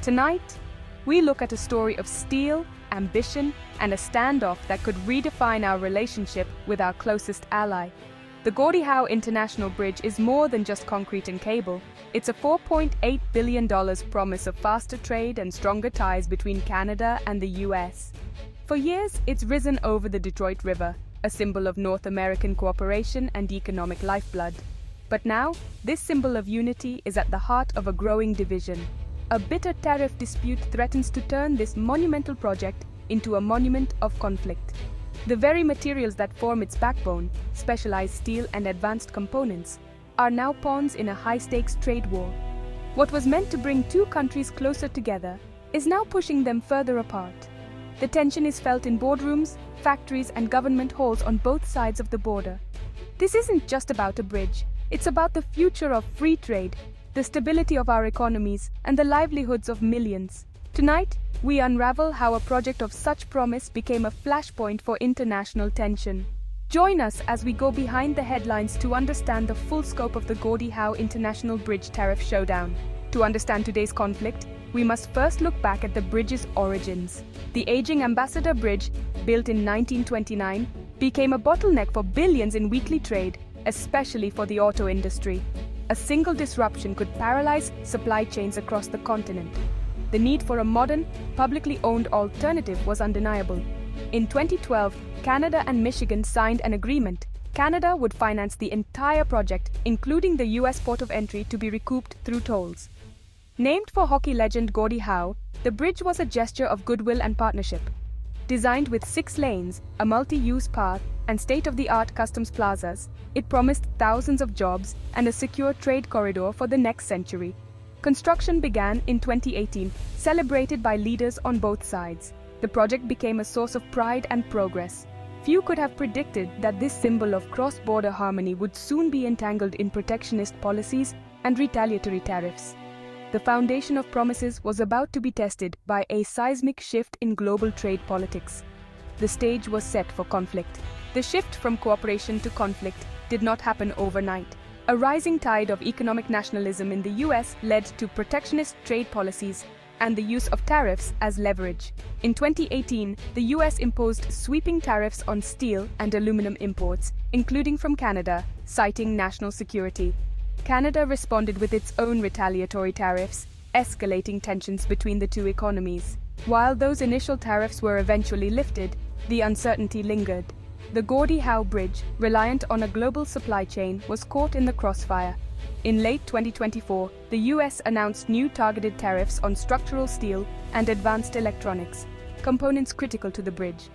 Tonight, we look at a story of steel, ambition, and a standoff that could redefine our relationship with our closest ally. The Gordie Howe International Bridge is more than just concrete and cable. It's a $4.8 billion promise of faster trade and stronger ties between Canada and the US. For years, it's risen over the Detroit River, a symbol of North American cooperation and economic lifeblood. But now, this symbol of unity is at the heart of a growing division. A bitter tariff dispute threatens to turn this monumental project into a monument of conflict. The very materials that form its backbone, specialized steel and advanced components, are now pawns in a high-stakes trade war. What was meant to bring two countries closer together is now pushing them further apart. The tension is felt in boardrooms, factories, and government halls on both sides of the border. This isn't just about a bridge, it's about the future of free trade, the stability of our economies, and the livelihoods of millions. Tonight, we unravel how a project of such promise became a flashpoint for international tension. Join us as we go behind the headlines to understand the full scope of the Gordie Howe International Bridge Tariff Showdown. To understand today's conflict, we must first look back at the bridge's origins. The aging Ambassador Bridge, built in 1929, became a bottleneck for billions in weekly trade, especially for the auto industry. A single disruption could paralyze supply chains across the continent. The need for a modern, publicly owned alternative was undeniable. In 2012, Canada and Michigan signed an agreement. Canada would finance the entire project, including the US port of entry, to be recouped through tolls. Named for hockey legend Gordie Howe, the bridge was a gesture of goodwill and partnership. Designed with 6 lanes, a multi-use path, and state-of-the-art customs plazas, it promised thousands of jobs and a secure trade corridor for the next century. Construction began in 2018, celebrated by leaders on both sides. The project became a source of pride and progress. Few could have predicted that this symbol of cross-border harmony would soon be entangled in protectionist policies and retaliatory tariffs. The foundation of promises was about to be tested by a seismic shift in global trade politics. The stage was set for conflict. The shift from cooperation to conflict did not happen overnight. A rising tide of economic nationalism in the US led to protectionist trade policies and the use of tariffs as leverage. In 2018, the US imposed sweeping tariffs on steel and aluminum imports, including from Canada, citing national security. Canada responded with its own retaliatory tariffs, escalating tensions between the two economies. While those initial tariffs were eventually lifted, the uncertainty lingered. The Gordie Howe Bridge, reliant on a global supply chain, was caught in the crossfire. In late 2024, the US announced new targeted tariffs on structural steel and advanced electronics, components critical to the bridge.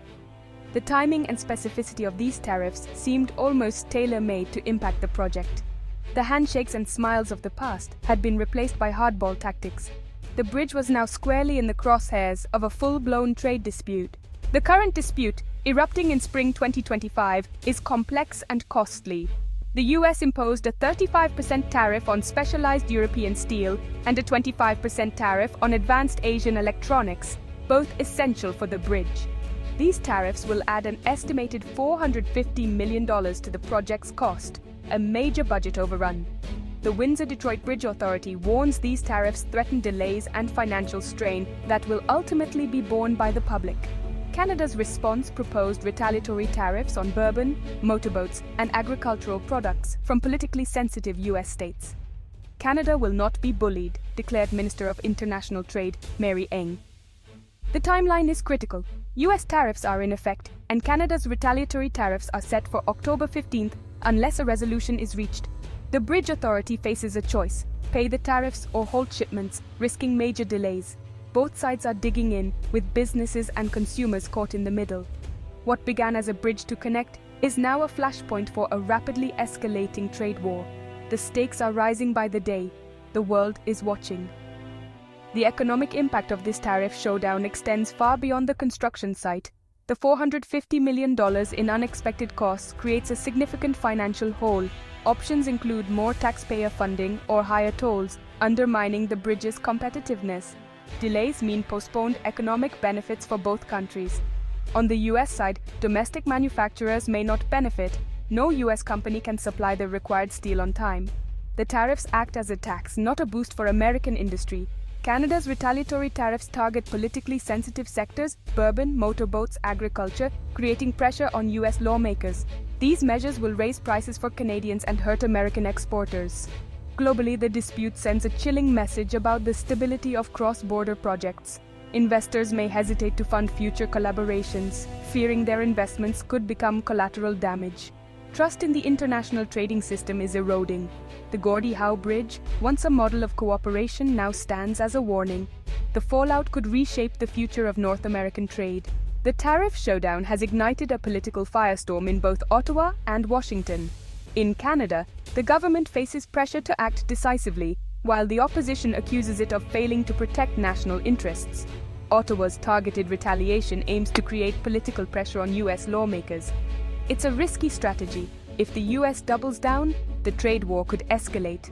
The timing and specificity of these tariffs seemed almost tailor-made to impact the project. The handshakes and smiles of the past had been replaced by hardball tactics. The bridge was now squarely in the crosshairs of a full-blown trade dispute. The current dispute, erupting in spring 2025, is complex and costly. The US imposed a 35% tariff on specialized European steel and a 25% tariff on advanced Asian electronics, both essential for the bridge. These tariffs will add an estimated $450 million to the project's cost, a major budget overrun. The Windsor-Detroit Bridge Authority warns these tariffs threaten delays and financial strain that will ultimately be borne by the public. Canada's response proposed retaliatory tariffs on bourbon, motorboats, and agricultural products from politically sensitive US states. Canada will not be bullied, declared Minister of International Trade Mary Ng. The timeline is critical. US tariffs are in effect, and Canada's retaliatory tariffs are set for October 15th unless a resolution is reached. The Bridge Authority faces a choice: pay the tariffs or halt shipments, risking major delays. Both sides are digging in, with businesses and consumers caught in the middle. What began as a bridge to connect is now a flashpoint for a rapidly escalating trade war. The stakes are rising by the day. The world is watching. The economic impact of this tariff showdown extends far beyond the construction site. The $450 million in unexpected costs creates a significant financial hole. Options include more taxpayer funding or higher tolls, undermining the bridge's competitiveness. Delays mean postponed economic benefits for both countries. On the US side, domestic manufacturers may not benefit. No US company can supply the required steel on time. The tariffs act as a tax, not a boost for American industry. Canada's retaliatory tariffs target politically sensitive sectors, bourbon, motorboats, agriculture, creating pressure on U.S. lawmakers. These measures will raise prices for Canadians and hurt American exporters. Globally, the dispute sends a chilling message about the stability of cross-border projects. Investors may hesitate to fund future collaborations, fearing their investments could become collateral damage. Trust in the international trading system is eroding. The Gordie-Howe Bridge, once a model of cooperation, now stands as a warning. The fallout could reshape the future of North American trade. The Tariff Showdown has ignited a political firestorm in both Ottawa and Washington. In Canada, the government faces pressure to act decisively, while the opposition accuses it of failing to protect national interests. Ottawa's targeted retaliation aims to create political pressure on U.S. lawmakers. It's a risky strategy. If the U.S. doubles down, the trade war could escalate.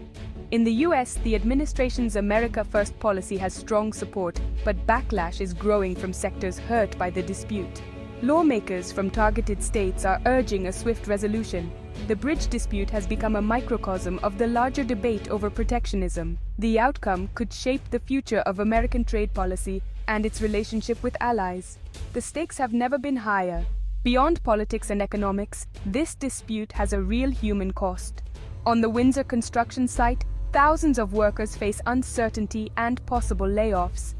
In the U.S., the administration's America First policy has strong support, but backlash is growing from sectors hurt by the dispute. Lawmakers from targeted states are urging a swift resolution. The bridge dispute has become a microcosm of the larger debate over protectionism. The outcome could shape the future of American trade policy and its relationship with allies. The stakes have never been higher. Beyond politics and economics, this dispute has a real human cost. On the Windsor construction site, thousands of workers face uncertainty and possible layoffs.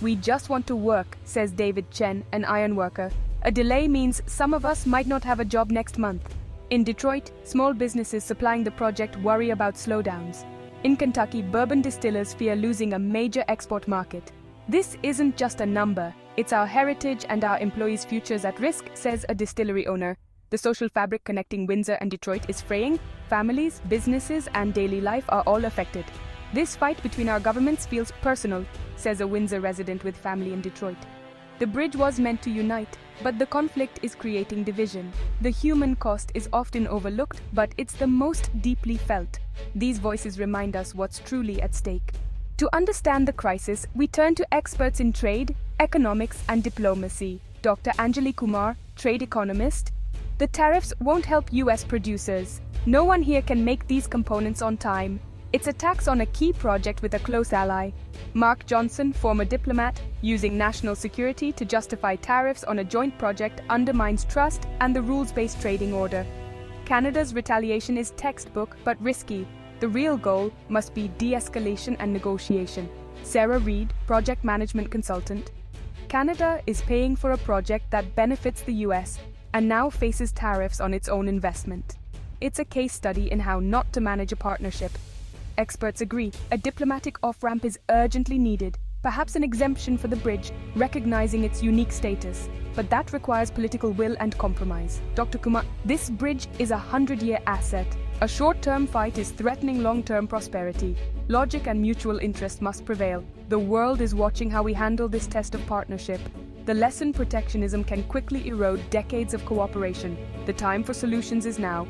"We just want to work," says David Chen, an ironworker. "A delay means some of us might not have a job next month." In Detroit, small businesses supplying the project worry about slowdowns. In Kentucky, bourbon distillers fear losing a major export market. "This isn't just a number. It's our heritage and our employees' futures at risk," says a distillery owner. The social fabric connecting Windsor and Detroit is fraying. Families, businesses, and daily life are all affected. "This fight between our governments feels personal," says a Windsor resident with family in Detroit. The bridge was meant to unite, but the conflict is creating division. The human cost is often overlooked, but it's the most deeply felt. These voices remind us what's truly at stake. To understand the crisis, we turn to experts in trade, economics, and diplomacy. Dr. Anjali Kumar, trade economist. "The tariffs won't help U.S. producers. No one here can make these components on time. It's a tax on a key project with a close ally." Mark Johnson, former diplomat, "Using national security to justify tariffs on a joint project undermines trust and the rules-based trading order." Canada's retaliation is textbook but risky. The real goal must be de-escalation and negotiation. Sarah Reed, project management consultant. "Canada is paying for a project that benefits the U.S. and now faces tariffs on its own investment. It's a case study in how not to manage a partnership." Experts agree, a diplomatic off-ramp is urgently needed, perhaps an exemption for the bridge, recognizing its unique status. But that requires political will and compromise. Dr. Kumar, "This bridge is a 100-year asset. A short-term fight is threatening long-term prosperity. Logic and mutual interest must prevail. The world is watching how we handle this test of partnership. The lesson protectionism can quickly erode decades of cooperation. The time for solutions is now."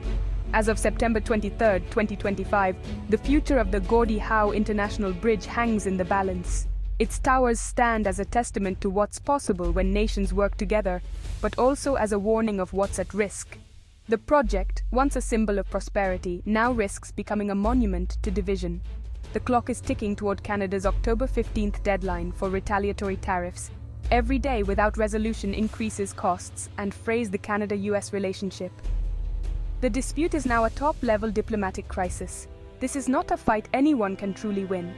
As of September 23, 2025, the future of the Gordie-Howe International Bridge hangs in the balance. Its towers stand as a testament to what's possible when nations work together, but also as a warning of what's at risk. The project, once a symbol of prosperity, now risks becoming a monument to division. The clock is ticking toward Canada's October 15th deadline for retaliatory tariffs. Every day without resolution increases costs and frays the Canada-US relationship. The dispute is now a top-level diplomatic crisis. This is not a fight anyone can truly win.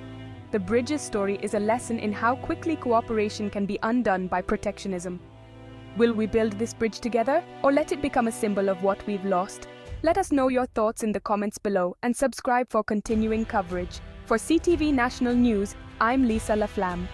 The bridge's story is a lesson in how quickly cooperation can be undone by protectionism. Will we build this bridge together, or let it become a symbol of what we've lost? Let us know your thoughts in the comments below and subscribe for continuing coverage. For CTV National News, I'm Lisa Laflamme.